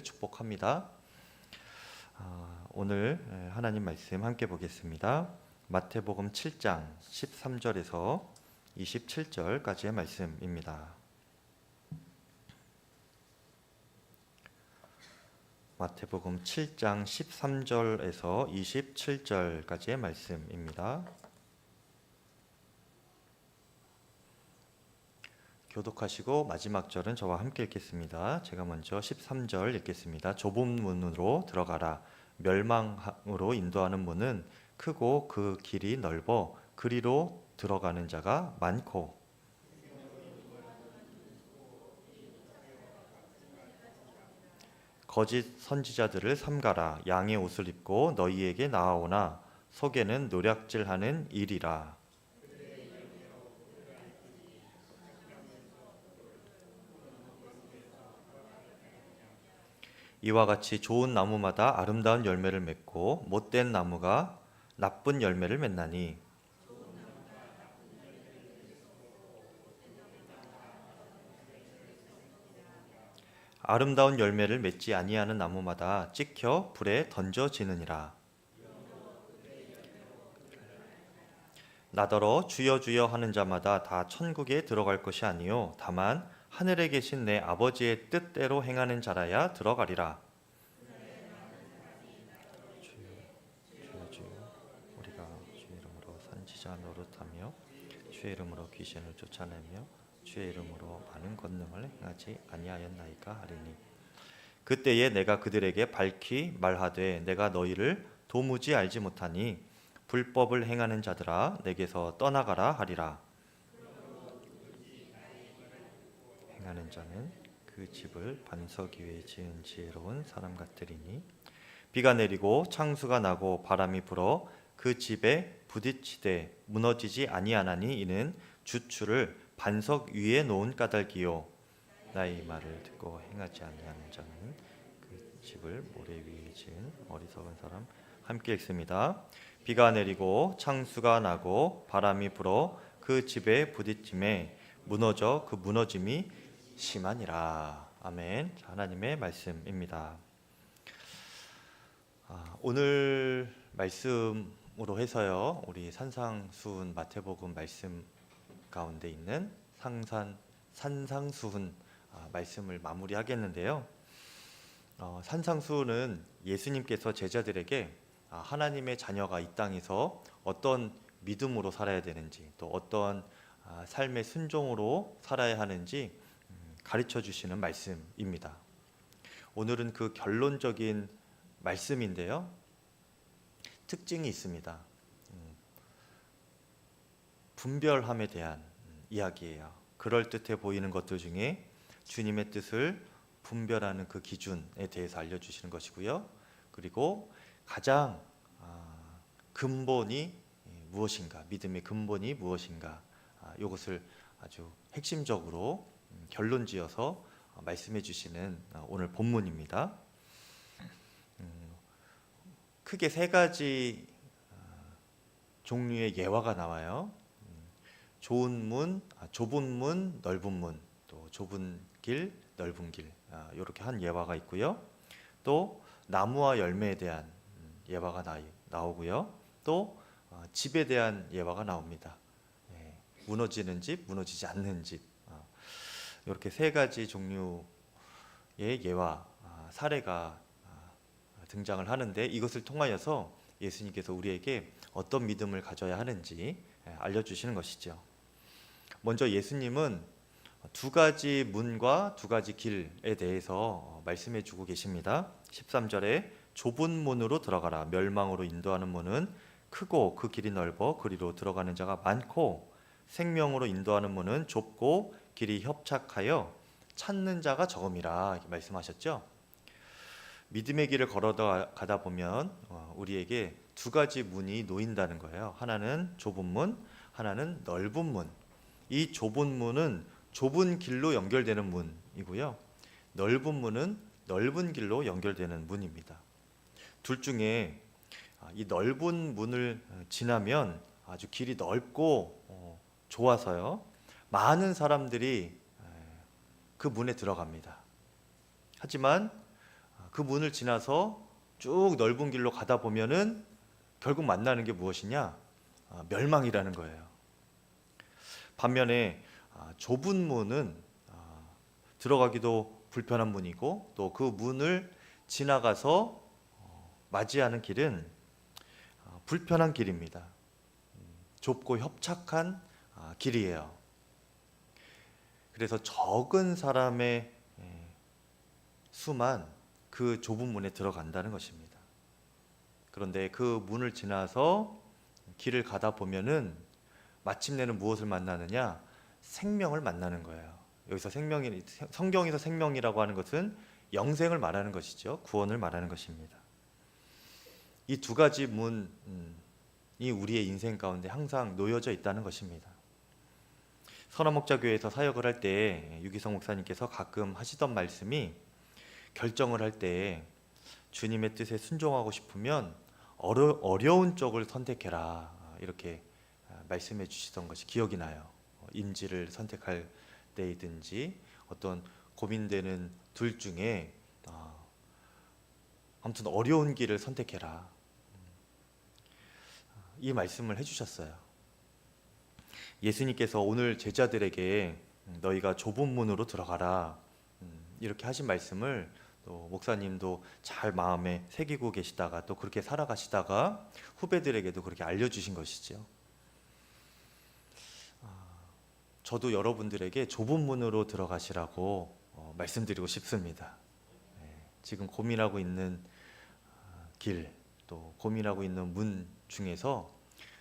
축복합니다. 오늘 하나님 말씀 함께 보겠습니다. 마태복음 7장 13절에서 27절까지의 말씀입니다. 마태복음 7장 13절에서 27절까지의 말씀입니다. 교독하시고 마지막 절은 저와 함께 읽겠습니다. 제가 먼저 13절 읽겠습니다. 좁은 문으로 들어가라. 멸망으로 인도하는 문은 크고 그 길이 넓어 그리로 들어가는 자가 많고 거짓 선지자들을 삼가라. 양의 옷을 입고 너희에게 나아오나 속에는 노략질하는 일이라. 이와 같이 좋은 나무마다 아름다운 열매를 맺고 못된 나무가 나쁜 열매를 맺나니 아름다운 열매를 맺지 아니하는 나무마다 찍혀 불에 던져지느니라. 나더러 주여 주여 하는 자마다 다 천국에 들어갈 것이 아니요 다만 하늘에 계신 내 아버지의 뜻대로 행하는 자라야 들어가리라. 주여 주여 우리가 주의 이름으로 선지자 노릇하며 주의 이름으로 귀신을 쫓아내며 주의 이름으로 많은 권능을 행하지 아니하였나이까 하리니 그때에 내가 그들에게 밝히 말하되 내가 너희를 도무지 알지 못하니 불법을 행하는 자들아 내게서 떠나가라 하리라. 행하는 자는 그 집을 반석 위에 지은 지혜로운 사람 같으리니 비가 내리고 창수가 나고 바람이 불어 그 집에 부딪히되 무너지지 아니하나니 이는 주추를 반석 위에 놓은 까닭이요 나의 말을 듣고 행하지 아니하는 자는 그 집을 모래 위에 지은 어리석은 사람. 함께 읽습니다. 비가 내리고 창수가 나고 바람이 불어 그 집에 부딪힘에 무너져 그 무너짐이 심하니라. 아멘. 하나님의 말씀입니다. 오늘 말씀으로 해서요 우리 산상수훈 마태복음 말씀 가운데 있는 산상수훈 말씀을 마무리하겠는데요. 산상수훈은 예수님께서 제자들에게 하나님의 자녀가 이 땅에서 어떤 믿음으로 살아야 되는지 또 어떤 삶의 순종으로 살아야 하는지 가르쳐 주시는 말씀입니다. 오늘은 그 결론적인 말씀인데요. 특징이 있습니다. 분별함에 대한 이야기예요. 그럴듯해 보이는 것들 중에 주님의 뜻을 분별하는 그 기준에 대해서 알려주시는 것이고요. 그리고 가장 근본이 무엇인가, 믿음의 근본이 무엇인가, 이것을 아주 핵심적으로 결론지어서 말씀해 주시는 오늘 본문입니다. 크게 세 가지 종류의 예화가 나와요. 좁은 문, 넓은 문, 또 좁은 길, 넓은 길, 이렇게 한 예화가 있고요. 또 나무와 열매에 대한 예화가 나오고요. 또 집에 대한 예화가 나옵니다. 무너지는 집, 무너지지 않는 집, 이렇게 세 가지 종류의 예화, 사례가 등장을 하는데 이것을 통하여서 예수님께서 우리에게 어떤 믿음을 가져야 하는지 알려주시는 것이죠. 먼저 예수님은 두 가지 문과 두 가지 길에 대해서 말씀해 주고 계십니다. 13절에 좁은 문으로 들어가라. 멸망으로 인도하는 문은 크고 그 길이 넓어 그리로 들어가는 자가 많고 생명으로 인도하는 문은 좁고 길이 협착하여 찾는 자가 적음이라 이렇게 말씀하셨죠. 믿음의 길을 걸어가다 보면 우리에게 두 가지 문이 놓인다는 거예요. 하나는 좁은 문, 하나는 넓은 문. 이 좁은 문은 좁은 길로 연결되는 문이고요. 넓은 문은 넓은 길로 연결되는 문입니다. 둘 중에 이 넓은 문을 지나면 아주 길이 넓고 좋아서요. 많은 사람들이 그 문에 들어갑니다. 하지만 그 문을 지나서 쭉 넓은 길로 가다 보면은 결국 만나는 게 무엇이냐? 멸망이라는 거예요. 반면에 좁은 문은 들어가기도 불편한 문이고 또 그 문을 지나가서 맞이하는 길은 불편한 길입니다. 좁고 협착한 길이에요. 그래서 적은 사람의 수만 그 좁은 문에 들어간다는 것입니다. 그런데 그 문을 지나서 길을 가다 보면은 마침내는 무엇을 만나느냐? 생명을 만나는 거예요. 여기서 생명이, 성경에서 생명이라고 하는 것은 영생을 말하는 것이죠. 구원을 말하는 것입니다. 이 두 가지 문이 우리의 인생 가운데 항상 놓여져 있다는 것입니다. 선화목자교회에서 사역을 할 때 유기성 목사님께서 가끔 하시던 말씀이, 결정을 할 때 주님의 뜻에 순종하고 싶으면 어려운 쪽을 선택해라, 이렇게 말씀해 주시던 것이 기억이 나요. 임지를 선택할 때이든지 어떤 고민되는 둘 중에 아무튼 어려운 길을 선택해라, 이 말씀을 해주셨어요. 예수님께서 오늘 제자들에게 너희가 좁은 문으로 들어가라, 이렇게 하신 말씀을 또 목사님도 잘 마음에 새기고 계시다가 또 그렇게 살아가시다가 후배들에게도 그렇게 알려주신 것이죠. 저도 여러분들에게 좁은 문으로 들어가시라고 말씀드리고 싶습니다. 지금 고민하고 있는 길, 또 고민하고 있는 문 중에서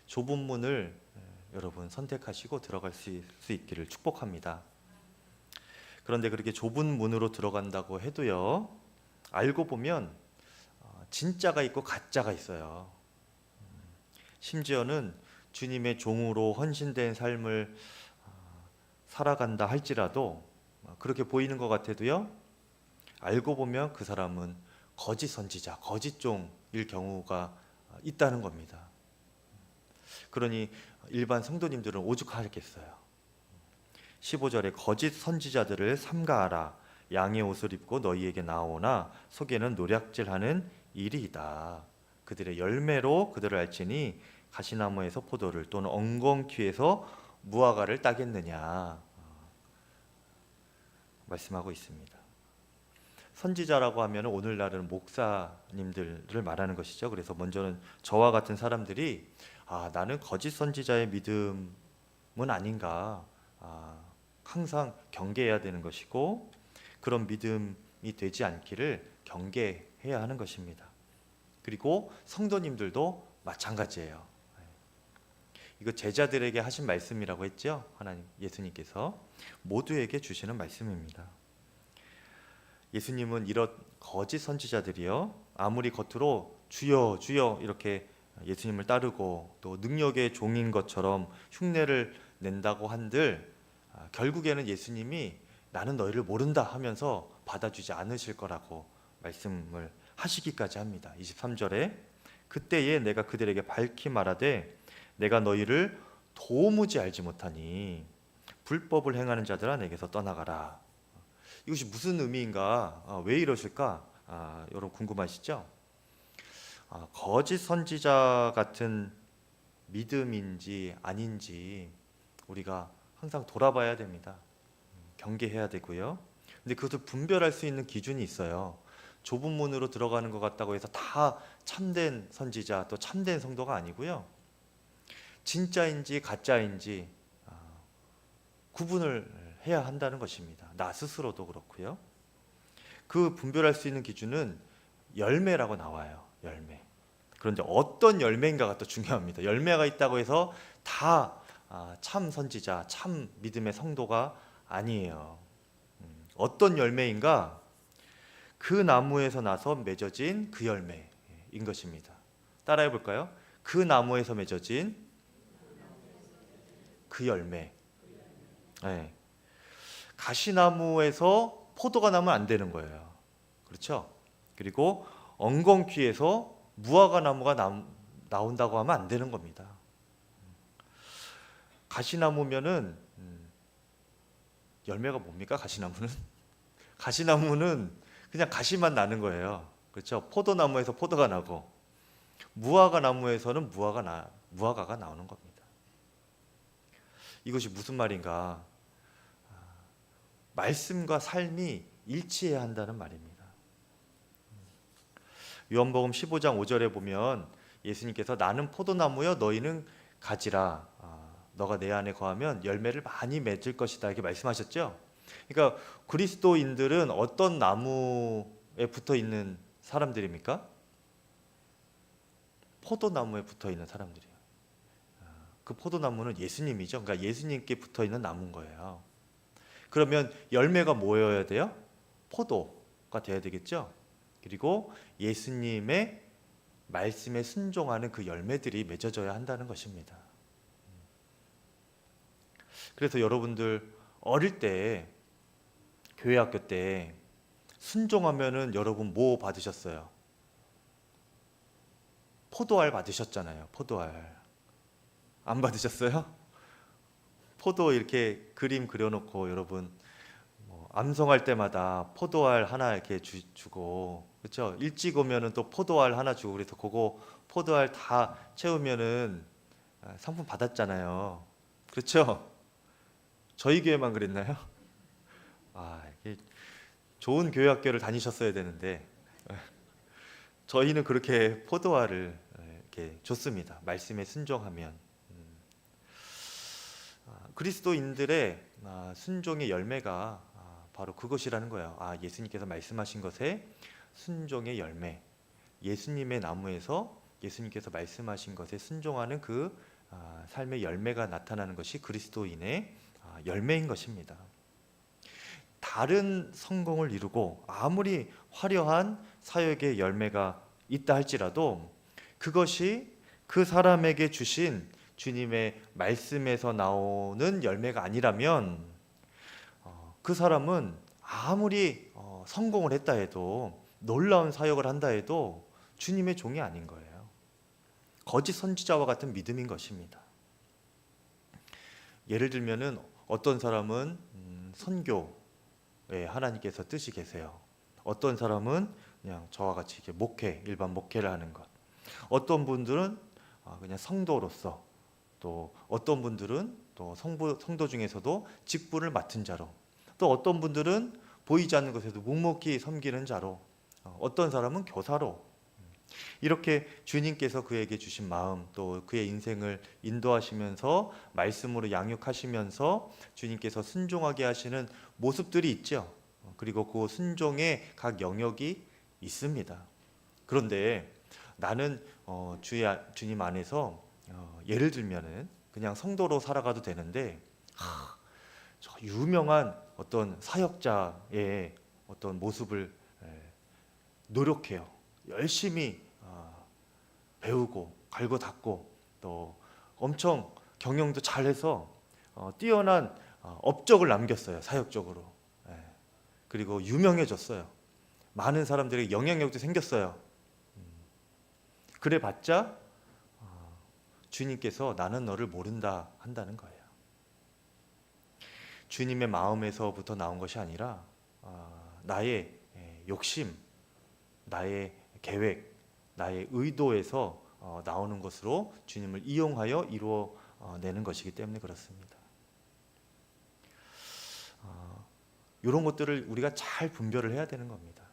좁은 문을 여러분 선택하시고 들어갈 수 있기를 축복합니다. 그런데 그렇게 좁은 문으로 들어간다고 해도요, 알고 보면 진짜가 있고 가짜가 있어요. 심지어는 주님의 종으로 헌신된 삶을 살아간다 할지라도 그렇게 보이는 것 같아도요, 알고 보면 그 사람은 거짓 선지자, 거짓 종일 경우가 있다는 겁니다. 그러니 일반 성도님들은 오죽하겠어요. 15절에 거짓 선지자들을 삼가하라. 양의 옷을 입고 너희에게 나오나 속에는 노략질하는 일이다. 그들의 열매로 그들을 알지니 가시나무에서 포도를 또는 엉겅퀴에서 무화과를 따겠느냐, 말씀하고 있습니다. 선지자라고 하면 오늘날은 목사님들을 말하는 것이죠. 그래서 먼저는 저와 같은 사람들이 나는 거짓 선지자의 믿음은 아닌가, 항상 경계해야 되는 것이고 그런 믿음이 되지 않기를 경계해야 하는 것입니다. 그리고 성도님들도 마찬가지예요. 이거 제자들에게 하신 말씀이라고 했죠. 하나님, 예수님께서 모두에게 주시는 말씀입니다. 예수님은 이런 거짓 선지자들이요, 아무리 겉으로 주여 주여 이렇게 예수님을 따르고 또 능력의 종인 것처럼 흉내를 낸다고 한들 결국에는 예수님이 나는 너희를 모른다 하면서 받아주지 않으실 거라고 말씀을 하시기까지 합니다. 23절에 그때에 내가 그들에게 밝히 말하되 내가 너희를 도무지 알지 못하니 불법을 행하는 자들아 내게서 떠나가라. 이것이 무슨 의미인가? 왜 이러실까? 여러분 궁금하시죠? 거짓 선지자 같은 믿음인지 아닌지 우리가 항상 돌아봐야 됩니다. 경계해야 되고요. 근데 그것을 분별할 수 있는 기준이 있어요. 좁은 문으로 들어가는 것 같다고 해서 다 참된 선지자 또 참된 성도가 아니고요. 진짜인지 가짜인지 구분을 해야 한다는 것입니다. 나 스스로도 그렇고요. 그 분별할 수 있는 기준은 열매라고 나와요. 열매. 그런데 어떤 열매인가가 또 중요합니다. 열매가 있다고 해서 다 참 선지자, 참 믿음의 성도가 아니에요. 어떤 열매인가? 그 나무에서 나서 맺어진 그 열매인 것입니다. 따라해 볼까요? 그 나무에서 맺어진 그 열매. 네. 가시나무에서 포도가 나면 안 되는 거예요. 그렇죠? 그리고 엉겅퀴에서 무화과 나무가 나온다고 하면 안 되는 겁니다. 가시나무면은 열매가 뭡니까? 가시나무는 그냥 가시만 나는 거예요. 그렇죠? 포도나무에서 포도가 나고 무화과 나무에서는 무화과가 나오는 겁니다. 이것이 무슨 말인가? 말씀과 삶이 일치해야 한다는 말입니다. 요한복음 15장 5절에 보면 예수님께서 나는 포도나무여 너희는 가지라. 너가 내 안에 거하면 열매를 많이 맺을 것이다 이렇게 말씀하셨죠. 그러니까 그리스도인들은 어떤 나무에 붙어 있는 사람들입니까? 포도나무에 붙어 있는 사람들이에요. 그 포도나무는 예수님이죠. 그러니까 예수님께 붙어 있는 나무인 거예요. 그러면 열매가 뭐여야 돼요? 포도가 돼야 되겠죠. 그리고 예수님의 말씀에 순종하는 그 열매들이 맺어져야 한다는 것입니다. 그래서 여러분들 어릴 때 교회 학교 때 순종하면은 여러분 뭐 받으셨어요? 포도알 받으셨잖아요. 포도알. 안 받으셨어요? 포도 이렇게 그림 그려놓고 여러분 암송할 때마다 포도알 하나 이렇게 주고, 그렇죠? 일찍 오면은 또 포도알 하나 주고, 그래서 그거 포도알 다 채우면은 상품 받았잖아요. 그렇죠? 저희 교회만 그랬나요? 이게 좋은 교회 학교를 다니셨어야 되는데 저희는 그렇게 포도알을 이렇게 줬습니다. 말씀에 순종하면. 그리스도인들의 순종의 열매가 바로 그것이라는 거예요. 예수님께서 말씀하신 것에 순종의 열매, 예수님의 나무에서 예수님께서 말씀하신 것에 순종하는 그 삶의 열매가 나타나는 것이 그리스도인의 열매인 것입니다. 다른 성공을 이루고 아무리 화려한 사역의 열매가 있다 할지라도 그것이 그 사람에게 주신 주님의 말씀에서 나오는 열매가 아니라면 그 사람은 아무리 성공을 했다 해도, 놀라운 사역을 한다 해도 주님의 종이 아닌 거예요. 거짓 선지자와 같은 믿음인 것입니다. 예를 들면은 어떤 사람은 선교에 하나님께서 뜻이 계세요. 어떤 사람은 그냥 저와 같이 이렇게 일반 목회를 하는 것. 어떤 분들은 그냥 성도로서, 또 어떤 분들은 또 성도 중에서도 직분을 맡은 자로, 또 어떤 분들은 보이지 않는 것에도 묵묵히 섬기는 자로, 어떤 사람은 교사로, 이렇게 주님께서 그에게 주신 마음, 또 그의 인생을 인도하시면서 말씀으로 양육하시면서 주님께서 순종하게 하시는 모습들이 있죠. 그리고 그 순종의 각 영역이 있습니다. 그런데 나는 주님 안에서 예를 들면은 그냥 성도로 살아가도 되는데 저 유명한 어떤 사역자의 어떤 모습을 노력해요. 열심히 배우고 갈고 닦고 또 엄청 경영도 잘해서 뛰어난 업적을 남겼어요. 사역적으로. 그리고 유명해졌어요. 많은 사람들에게 영향력도 생겼어요. 그래봤자 주님께서 나는 너를 모른다 한다는 거예요. 주님의 마음에서부터 나온 것이 아니라 나의 욕심, 나의 계획, 나의 의도에서 나오는 것으로 주님을 이용하여 이루어내는 것이기 때문에 그렇습니다. 이런 것들을 우리가 잘 분별을 해야 되는 겁니다.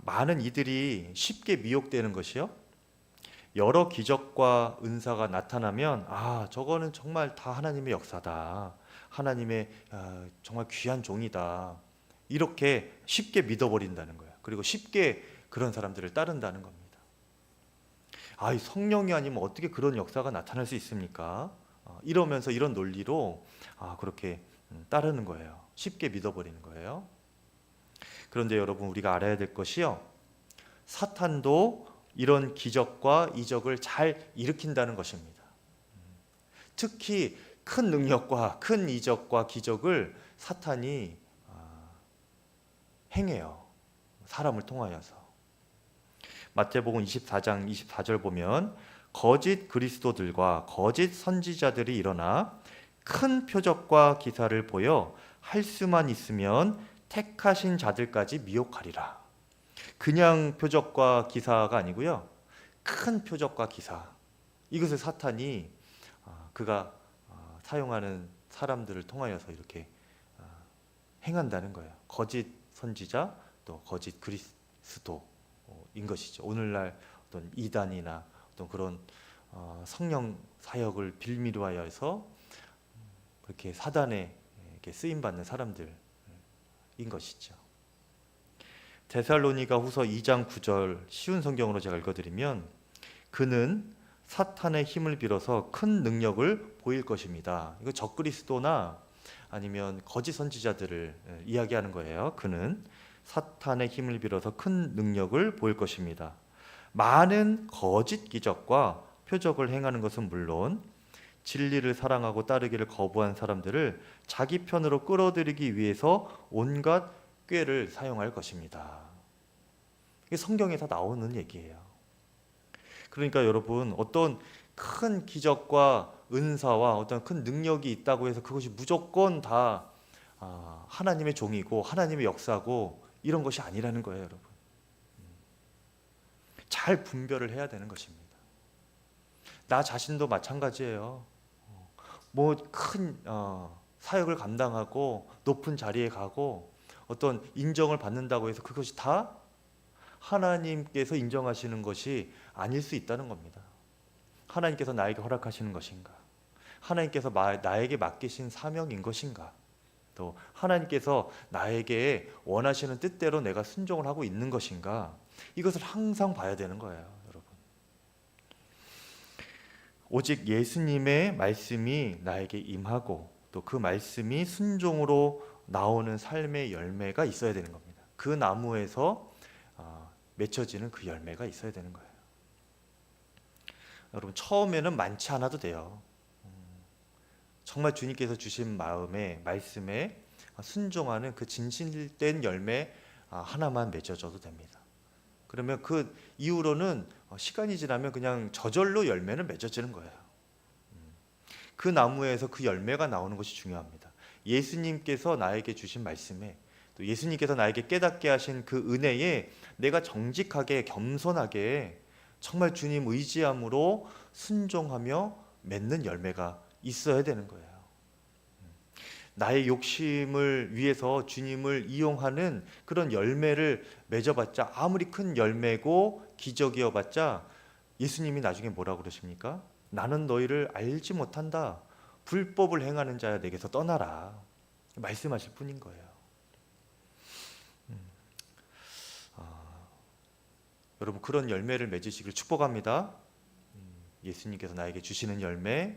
많은 이들이 쉽게 미혹되는 것이요, 여러 기적과 은사가 나타나면 저거는 정말 다 하나님의 역사다, 하나님의 정말 귀한 종이다, 이렇게 쉽게 믿어버린다는 거예요. 그리고 쉽게 그런 사람들을 따른다는 겁니다. 성령이 아니면 어떻게 그런 역사가 나타날 수 있습니까? 이러면서 이런 논리로 그렇게 따르는 거예요. 쉽게 믿어버리는 거예요. 그런데 여러분, 우리가 알아야 될 것이요, 사탄도 이런 기적과 이적을 잘 일으킨다는 것입니다. 특히 큰 능력과 큰 이적과 기적을 사탄이 행해요. 사람을 통하여서. 마태복음 24장 24절 보면 거짓 그리스도들과 거짓 선지자들이 일어나 큰 표적과 기사를 보여 할 수만 있으면 택하신 자들까지 미혹하리라. 그냥 표적과 기사가 아니고요, 큰 표적과 기사. 이것을 사탄이 그가 사용하는 사람들을 통하여서 이렇게 행한다는 거예요. 거짓 선지자, 또 거짓 그리스도인 것이죠. 오늘날 어떤 이단이나 어떤 그런 성령 사역을 빌미로 하여서 그렇게 사단에 쓰임 받는 사람들인 것이죠. 데살로니가 후서 2장 9절 쉬운 성경으로 제가 읽어드리면, 그는 사탄의 힘을 빌어서 큰 능력을 보일 것입니다. 이거 적그리스도나 아니면 거짓 선지자들을 이야기하는 거예요. 그는 사탄의 힘을 빌어서 큰 능력을 보일 것입니다. 많은 거짓 기적과 표적을 행하는 것은 물론 진리를 사랑하고 따르기를 거부한 사람들을 자기 편으로 끌어들이기 위해서 온갖 꾀를 사용할 것입니다. 이게 성경에 다 나오는 얘기예요. 그러니까 여러분, 어떤 큰 기적과 은사와 어떤 큰 능력이 있다고 해서 그것이 무조건 다 하나님의 종이고 하나님의 역사고 이런 것이 아니라는 거예요, 여러분. 잘 분별을 해야 되는 것입니다. 나 자신도 마찬가지예요. 뭐 큰 사역을 감당하고 높은 자리에 가고 어떤 인정을 받는다고 해서 그것이 다 하나님께서 인정하시는 것이 아닐 수 있다는 겁니다. 하나님께서 나에게 허락하시는 것인가? 하나님께서 나에게 맡기신 사명인 것인가? 또 하나님께서 나에게 원하시는 뜻대로 내가 순종을 하고 있는 것인가? 이것을 항상 봐야 되는 거예요, 여러분. 오직 예수님의 말씀이 나에게 임하고 또 그 말씀이 순종으로 나오는 삶의 열매가 있어야 되는 겁니다. 그 나무에서 맺혀지는 그 열매가 있어야 되는 거예요. 여러분, 처음에는 많지 않아도 돼요. 정말 주님께서 주신 마음에 말씀에 순종하는 그 진실된 열매 하나만 맺어져도 됩니다. 그러면 그 이후로는 시간이 지나면 그냥 저절로 열매는 맺어지는 거예요. 그 나무에서 그 열매가 나오는 것이 중요합니다. 예수님께서 나에게 주신 말씀에, 또 예수님께서 나에게 깨닫게 하신 그 은혜에 내가 정직하게 겸손하게 정말 주님 의지함으로 순종하며 맺는 열매가 있어야 되는 거예요. 나의 욕심을 위해서 주님을 이용하는 그런 열매를 맺어봤자, 아무리 큰 열매고 기적이어봤자 예수님이 나중에 뭐라고 그러십니까? 나는 너희를 알지 못한다. 불법을 행하는 자야 내게서 떠나라. 말씀하실 뿐인 거예요. 여러분, 그런 열매를 맺으시길 축복합니다. 예수님께서 나에게 주시는 열매,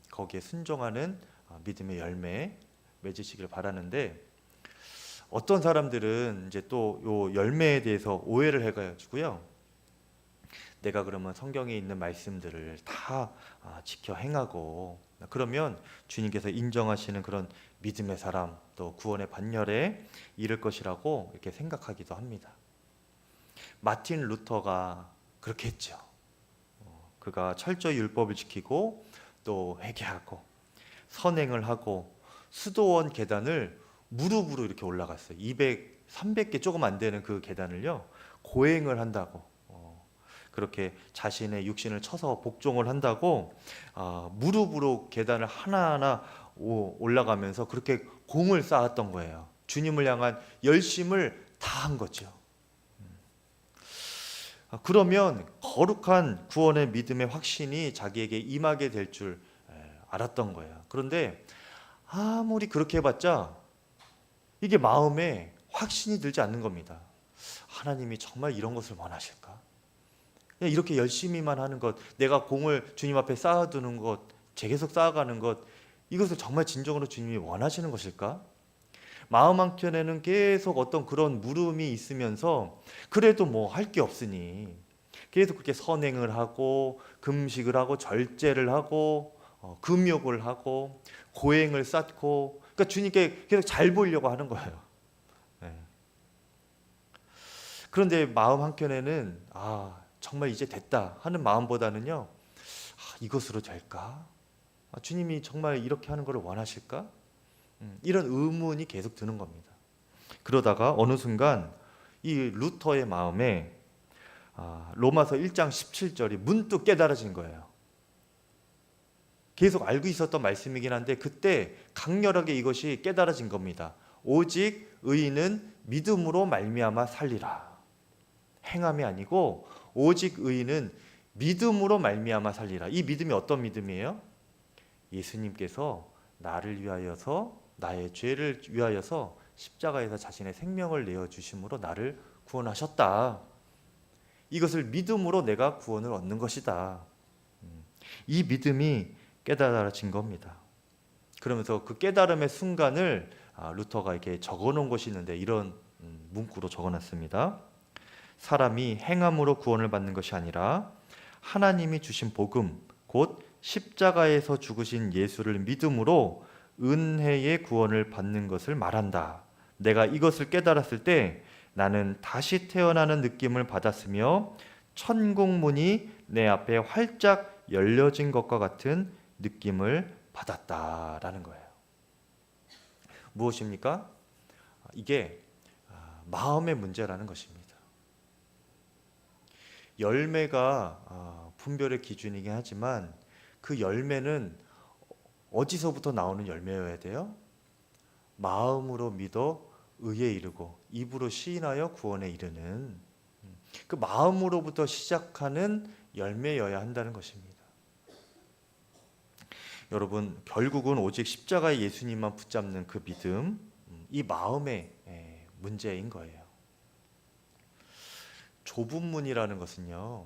거기에 순종하는 믿음의 열매 맺으시길 바라는데, 어떤 사람들은 이제 또 요 열매에 대해서 오해를 해가지고요, 내가 그러면 성경에 있는 말씀들을 다 지켜 행하고 그러면 주님께서 인정하시는 그런 믿음의 사람, 또 구원의 반열에 이를 것이라고 이렇게 생각하기도 합니다. 마틴 루터가 그렇게 했죠. 그가 철저히 율법을 지키고 또 회개하고 선행을 하고 수도원 계단을 무릎으로 이렇게 올라갔어요. 200, 300개 조금 안 되는 그 계단을요, 고행을 한다고, 그렇게 자신의 육신을 쳐서 복종을 한다고 무릎으로 계단을 하나하나 올라가면서 그렇게 공을 쌓았던 거예요. 주님을 향한 열심을 다한 거죠. 그러면 거룩한 구원의 믿음의 확신이 자기에게 임하게 될 줄 알았던 거예요. 그런데 아무리 그렇게 해봤자 이게 마음에 확신이 들지 않는 겁니다. 하나님이 정말 이런 것을 원하실까? 그냥 이렇게 열심히만 하는 것, 내가 공을 주님 앞에 쌓아두는 것, 계속 쌓아가는 것, 이것을 정말 진정으로 주님이 원하시는 것일까? 마음 한켠에는 계속 어떤 그런 물음이 있으면서 그래도 뭐 할 게 없으니 계속 그렇게 선행을 하고 금식을 하고 절제를 하고 금욕을 하고 고행을 쌓고, 그러니까 주님께 계속 잘 보이려고 하는 거예요. 네. 그런데 마음 한켠에는 정말 이제 됐다 하는 마음보다는요, 이것으로 될까? 주님이 정말 이렇게 하는 것을 원하실까? 이런 의문이 계속 드는 겁니다. 그러다가 어느 순간 이 루터의 마음에 로마서 1장 17절이 문득 깨달아진 거예요. 계속 알고 있었던 말씀이긴 한데 그때 강렬하게 이것이 깨달아진 겁니다. 오직 의인은 믿음으로 말미암아 살리라. 행함이 아니고 오직 의인은 믿음으로 말미암아 살리라. 이 믿음이 어떤 믿음이에요? 예수님께서 나를 위하여서, 나의 죄를 위하여서 십자가에서 자신의 생명을 내어주심으로 나를 구원하셨다. 이것을 믿음으로 내가 구원을 얻는 것이다. 이 믿음이 깨달아진 겁니다. 그러면서 그 깨달음의 순간을 루터가 이렇게 적어놓은 것이 있는데 이런 문구로 적어놨습니다. 사람이 행함으로 구원을 받는 것이 아니라 하나님이 주신 복음, 곧 십자가에서 죽으신 예수를 믿음으로 은혜의 구원을 받는 것을 말한다. 내가 이것을 깨달았을 때 나는 다시 태어나는 느낌을 받았으며 천국문이 내 앞에 활짝 열려진 것과 같은 느낌을 받았다라는 거예요. 무엇입니까? 이게 마음의 문제라는 것입니다. 열매가 분별의 기준이긴 하지만 그 열매는 어디서부터 나오는 열매여야 돼요? 마음으로 믿어 의에 이르고 입으로 시인하여 구원에 이르는 그 마음으로부터 시작하는 열매여야 한다는 것입니다. 여러분, 결국은 오직 십자가의 예수님만 붙잡는 그 믿음, 이 마음의 문제인 거예요. 좁은 문이라는 것은요,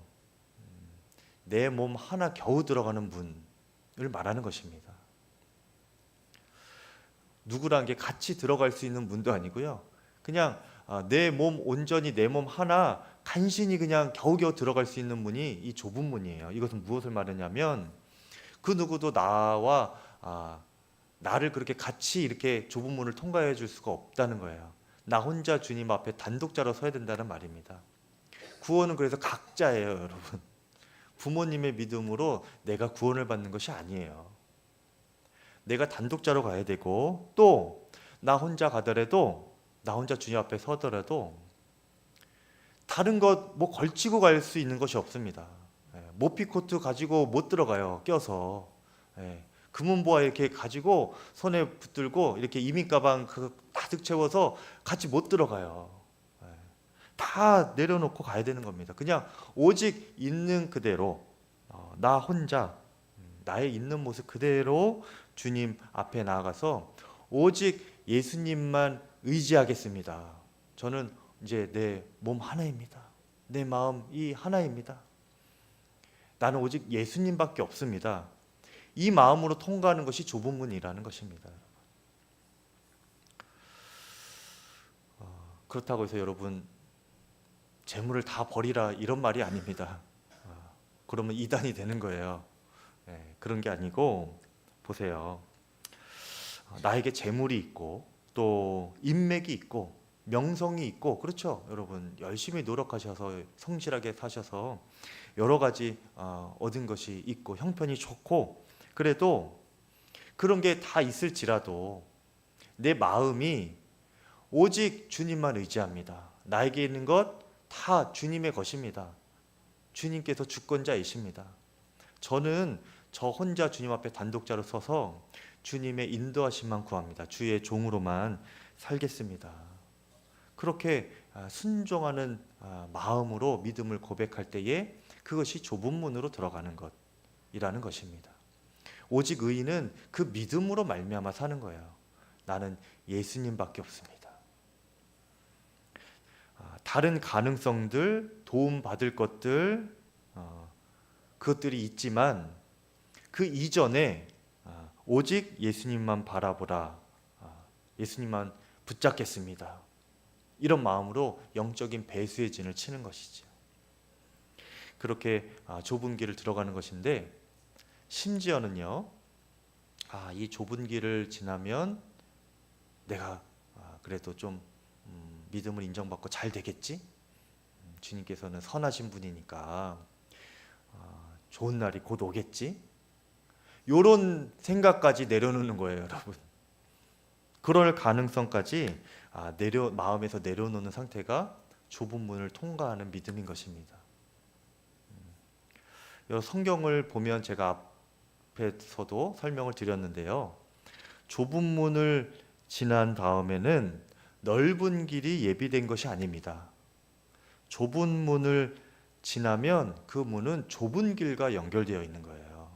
내 몸 하나 겨우 들어가는 문을 말하는 것입니다. 누구랑 게 같이 들어갈 수 있는 문도 아니고요. 그냥 내 몸 온전히 내 몸 하나 간신히 그냥 겨우겨우 들어갈 수 있는 문이 이 좁은 문이에요. 이것은 무엇을 말하냐면 그 누구도 나와 나를 그렇게 같이 이렇게 좁은 문을 통과해 줄 수가 없다는 거예요. 나 혼자 주님 앞에 단독자로 서야 된다는 말입니다. 구원은 그래서 각자예요, 여러분. 부모님의 믿음으로 내가 구원을 받는 것이 아니에요. 내가 단독자로 가야 되고 또 나 혼자 가더라도 나 혼자 주님 앞에 서더라도 다른 것 뭐 걸치고 갈 수 있는 것이 없습니다. 모피코트 가지고 못 들어가요. 껴서 금은보화 이렇게 가지고 손에 붙들고 이렇게 이민 가방 가득 채워서 같이 못 들어가요. 다 내려놓고 가야 되는 겁니다. 그냥 오직 있는 그대로 나 혼자 나의 있는 모습 그대로 주님 앞에 나아가서 오직 예수님만 의지하겠습니다. 저는 이제 내 몸 하나입니다. 내 마음 이 하나입니다. 나는 오직 예수님밖에 없습니다. 이 마음으로 통과하는 것이 좁은 문이라는 것입니다. 그렇다고 해서 여러분 재물을 다 버리라 이런 말이 아닙니다. 그러면 이단이 되는 거예요. 그런 게 아니고 보세요. 나에게 재물이 있고 또 인맥이 있고 명성이 있고 그렇죠. 여러분 열심히 노력하셔서 성실하게 사셔서 여러 가지 얻은 것이 있고 형편이 좋고 그래도 그런 게 다 있을지라도 내 마음이 오직 주님만 의지합니다. 나에게 있는 것 다 주님의 것입니다. 주님께서 주권자이십니다. 저는 저 혼자 주님 앞에 단독자로 서서 주님의 인도하심만 구합니다. 주의 종으로만 살겠습니다. 그렇게 순종하는 마음으로 믿음을 고백할 때에 그것이 좁은 문으로 들어가는 것이라는 것입니다. 오직 의인은 그 믿음으로 말미암아 사는 거예요. 나는 예수님밖에 없습니다. 다른 가능성들, 도움받을 것들 그것들이 있지만 그 이전에 오직 예수님만 바라보라. 예수님만 붙잡겠습니다. 이런 마음으로 영적인 배수의 진을 치는 것이죠. 그렇게 좁은 길을 들어가는 것인데 심지어는요. 이 좁은 길을 지나면 내가 그래도 좀 믿음을 인정받고 잘 되겠지? 주님께서는 선하신 분이니까 좋은 날이 곧 오겠지? 이런 생각까지 내려놓는 거예요, 여러분. 그럴 가능성까지 마음에서 내려놓는 상태가 좁은 문을 통과하는 믿음인 것입니다. 성경을 보면 제가 앞에서도 설명을 드렸는데요. 좁은 문을 지난 다음에는 넓은 길이 예비된 것이 아닙니다. 좁은 문을 지나면 그 문은 좁은 길과 연결되어 있는 거예요.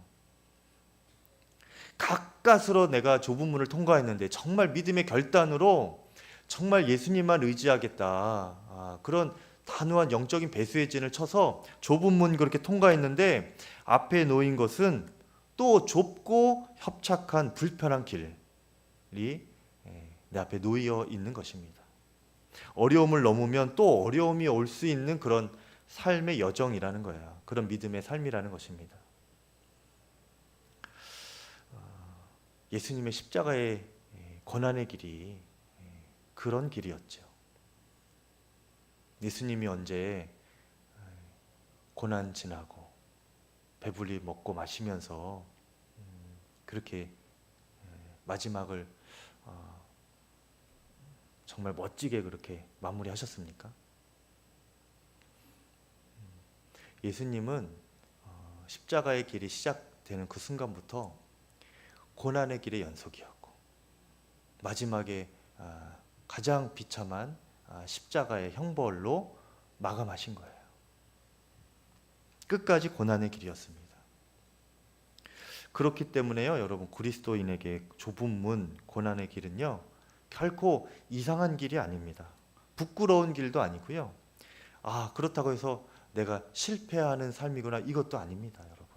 가까스로 내가 좁은 문을 통과했는데 정말 믿음의 결단으로 정말 예수님만 의지하겠다. 그런 단호한 영적인 배수의 진을 쳐서 좁은 문 그렇게 통과했는데 앞에 놓인 것은 또 좁고 협착한 불편한 길이 내 앞에 놓여 있는 것입니다. 어려움을 넘으면 또 어려움이 올 수 있는 그런 삶의 여정이라는 거예요. 그런 믿음의 삶이라는 것입니다. 예수님의 십자가의 고난의 길이 그런 길이었죠. 예수님이 언제 고난 지나고 배불리 먹고 마시면서 그렇게 마지막을 정말 멋지게 그렇게 마무리하셨습니까? 예수님은 십자가의 길이 시작되는 그 순간부터 고난의 길의 연속이었고 마지막에 가장 비참한 십자가의 형벌로 마감하신 거예요. 끝까지 고난의 길이었습니다. 그렇기 때문에요, 여러분, 그리스도인에게 좁은 문, 고난의 길은요, 결코 이상한 길이 아닙니다. 부끄러운 길도 아니고요. 그렇다고 해서 내가 실패하는 삶이구나, 이것도 아닙니다, 여러분.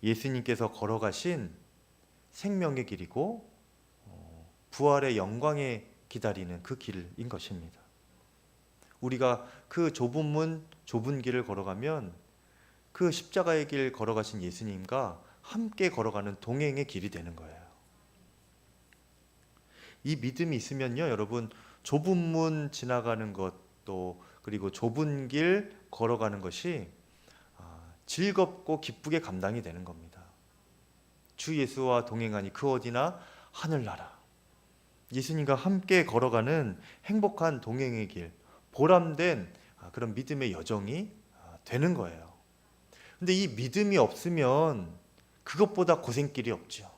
예수님께서 걸어가신 생명의 길이고 부활의 영광에 기다리는 그 길인 것입니다. 우리가 그 좁은 문, 좁은 길을 걸어가면 그 십자가의 길 걸어가신 예수님과 함께 걸어가는 동행의 길이 되는 거예요. 이 믿음이 있으면요, 여러분, 좁은 문 지나가는 것도 그리고 좁은 길 걸어가는 것이 즐겁고 기쁘게 감당이 되는 겁니다. 주 예수와 동행하니 그 어디나 하늘나라. 예수님과 함께 걸어가는 행복한 동행의 길, 보람된 그런 믿음의 여정이 되는 거예요. 근데 이 믿음이 없으면 그것보다 고생길이 없죠.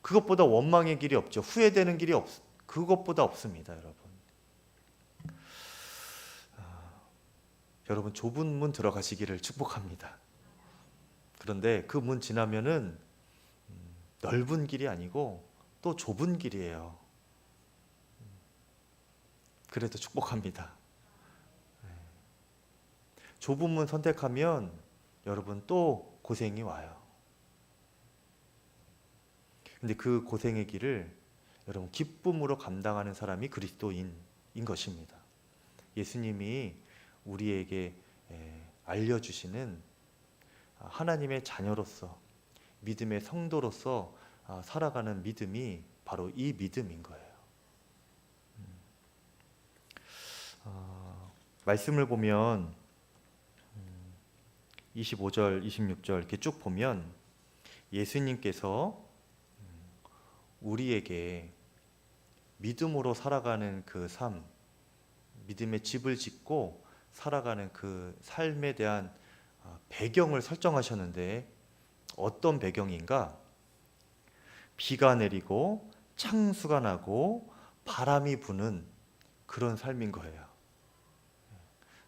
그것보다 원망의 길이 없죠. 후회되는 길이 그것보다 없습니다, 여러분. 여러분, 좁은 문 들어가시기를 축복합니다. 그런데 그 문 지나면은 넓은 길이 아니고 또 좁은 길이에요. 그래도 축복합니다. 좁은 문 선택하면 여러분 또 고생이 와요. 근데 그 고생의 길을 여러분 기쁨으로 감당하는 사람이 그리스도인인 것입니다. 예수님이 우리에게 알려주시는 하나님의 자녀로서 믿음의 성도로서 살아가는 믿음이 바로 이 믿음인 거예요. 말씀을 보면 25절, 26절 이렇게 쭉 보면 예수님께서 우리에게 믿음으로 살아가는 그 삶, 믿음의 집을 짓고 살아가는 그 삶에 대한 배경을 설정하셨는데 어떤 배경인가? 비가 내리고 창수가 나고 바람이 부는 그런 삶인 거예요.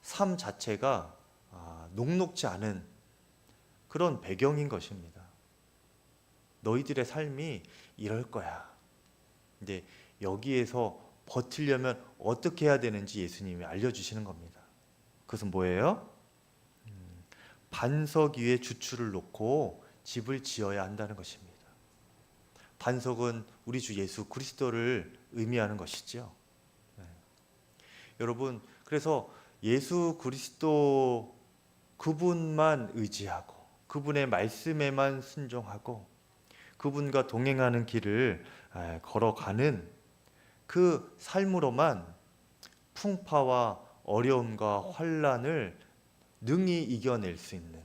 삶 자체가 녹록지 않은 그런 배경인 것입니다. 너희들의 삶이 이럴 거야. 근데 여기에서 버티려면 어떻게 해야 되는지 예수님이 알려주시는 겁니다. 그것은 뭐예요? 반석 위에 주추를 놓고 집을 지어야 한다는 것입니다. 반석은 우리 주 예수 그리스도를 의미하는 것이죠. 여러분, 그래서 예수 그리스도 그분만 의지하고 그분의 말씀에만 순종하고 그분과 동행하는 길을 걸어가는 그 삶으로만 풍파와 어려움과 환난을 능히 이겨낼 수 있는,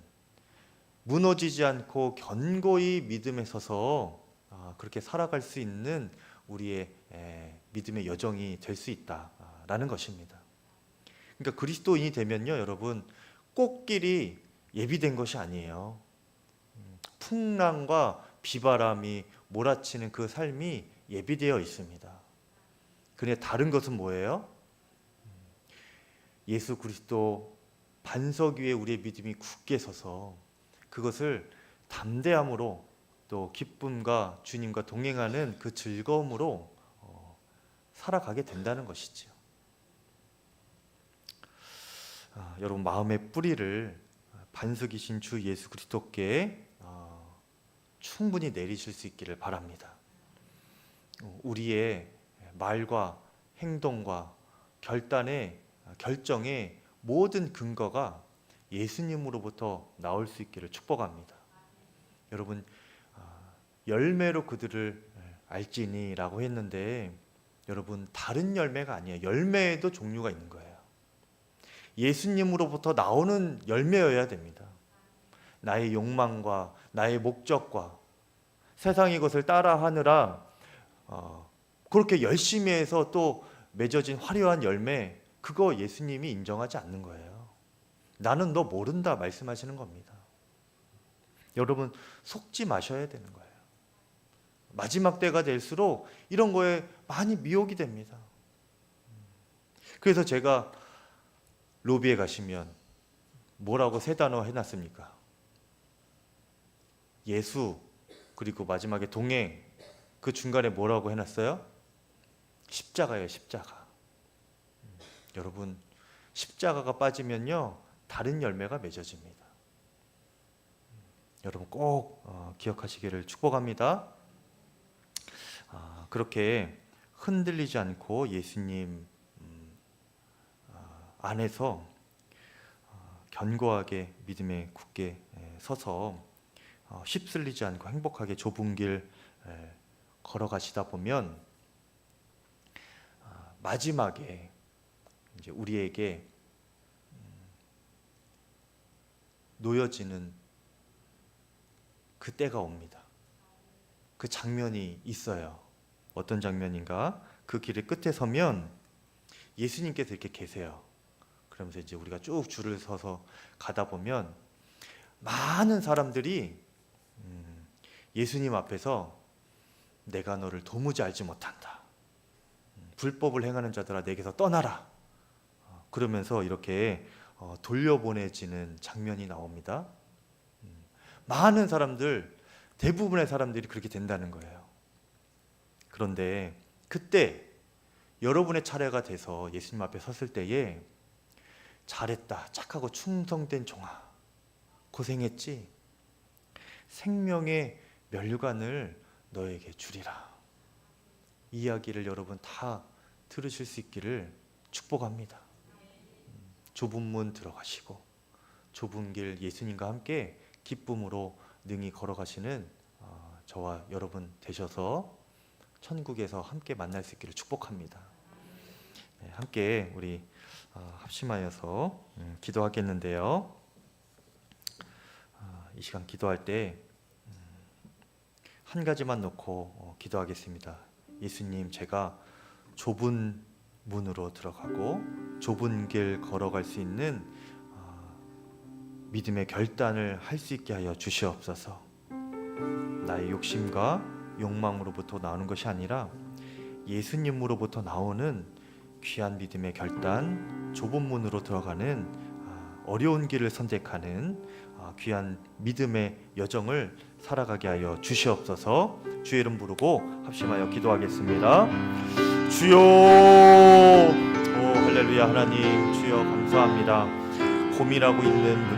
무너지지 않고 견고히 믿음에 서서 그렇게 살아갈 수 있는 우리의 믿음의 여정이 될 수 있다라는 것입니다. 그러니까 그리스도인이 되면요, 여러분, 꽃길이 예비된 것이 아니에요. 풍랑과 비바람이 몰아치는 그 삶이 예비되어 있습니다. 그런데 다른 것은 뭐예요? 예수 그리스도 반석 위에 우리의 믿음이 굳게 서서 그것을 담대함으로 또 기쁨과 주님과 동행하는 그 즐거움으로 살아가게 된다는 것이죠. 여러분, 마음의 뿌리를 반석이신 주 예수 그리스도께 충분히 내리실 수 있기를 바랍니다. 우리의 말과 행동과 결정의 모든 근거가 예수님으로부터 나올 수 있기를 축복합니다. 여러분, 열매로 그들을 알지니라고 했는데, 여러분, 다른 열매가 아니에요. 열매에도 종류가 있는 거예요. 예수님으로부터 나오는 열매여야 됩니다. 나의 욕망과 나의 목적과 세상의 것을 따라하느라 그렇게 열심히 해서 또 맺어진 화려한 열매, 그거 예수님이 인정하지 않는 거예요. 나는 너 모른다 말씀하시는 겁니다. 여러분, 속지 마셔야 되는 거예요. 마지막 때가 될수록 이런 거에 많이 미혹이 됩니다. 그래서 제가 로비에 가시면 뭐라고 세 단어 해놨습니까? 예수, 그리고 마지막에 동행, 그 중간에 뭐라고 해놨어요? 십자가예요, 십자가. 여러분, 십자가가 빠지면요, 다른 열매가 맺어집니다. 여러분 꼭 기억하시기를 축복합니다. 그렇게 흔들리지 않고 예수님 안에서 견고하게 믿음에 굳게 서서 휩쓸리지 않고 행복하게 좁은 길 걸어가시다 보면 마지막에 이제 우리에게 놓여지는 그 때가 옵니다. 그 장면이 있어요. 어떤 장면인가? 그 길의 끝에 서면 예수님께서 이렇게 계세요. 그러면서 이제 우리가 쭉 줄을 서서 가다 보면 많은 사람들이 예수님 앞에서 내가 너를 도무지 알지 못한다. 불법을 행하는 자들아 내게서 떠나라. 그러면서 이렇게 돌려보내지는 장면이 나옵니다. 많은 사람들, 대부분의 사람들이 그렇게 된다는 거예요. 그런데 그때 여러분의 차례가 돼서 예수님 앞에 섰을 때에 잘했다, 착하고 충성된 종아, 고생했지? 생명의 면류관을 너에게 주리라. 이 이야기를 여러분 다 들으실 수 있기를 축복합니다. 좁은 문 들어가시고 좁은 길 예수님과 함께 기쁨으로 능히 걸어가시는 저와 여러분 되셔서 천국에서 함께 만날 수 있기를 축복합니다. 함께 우리 합심하여서 기도하겠는데요. 이 시간 기도할 때 한 가지만 놓고 기도하겠습니다. 예수님, 제가 좁은 문으로 들어가고 좁은 길 걸어갈 수 있는 믿음의 결단을 할 수 있게 하여 주시옵소서. 나의 욕심과 욕망으로부터 나오는 것이 아니라 예수님으로부터 나오는 귀한 믿음의 결단, 좁은 문으로 들어가는 어려운 길을 선택하는 귀한 믿음의 여정을 살아가게 하여 주시옵소서. 주의 이름 부르고 합심하여 기도하겠습니다. 주여, 오 할렐루야. 하나님, 주여 감사합니다. 고민하고 있는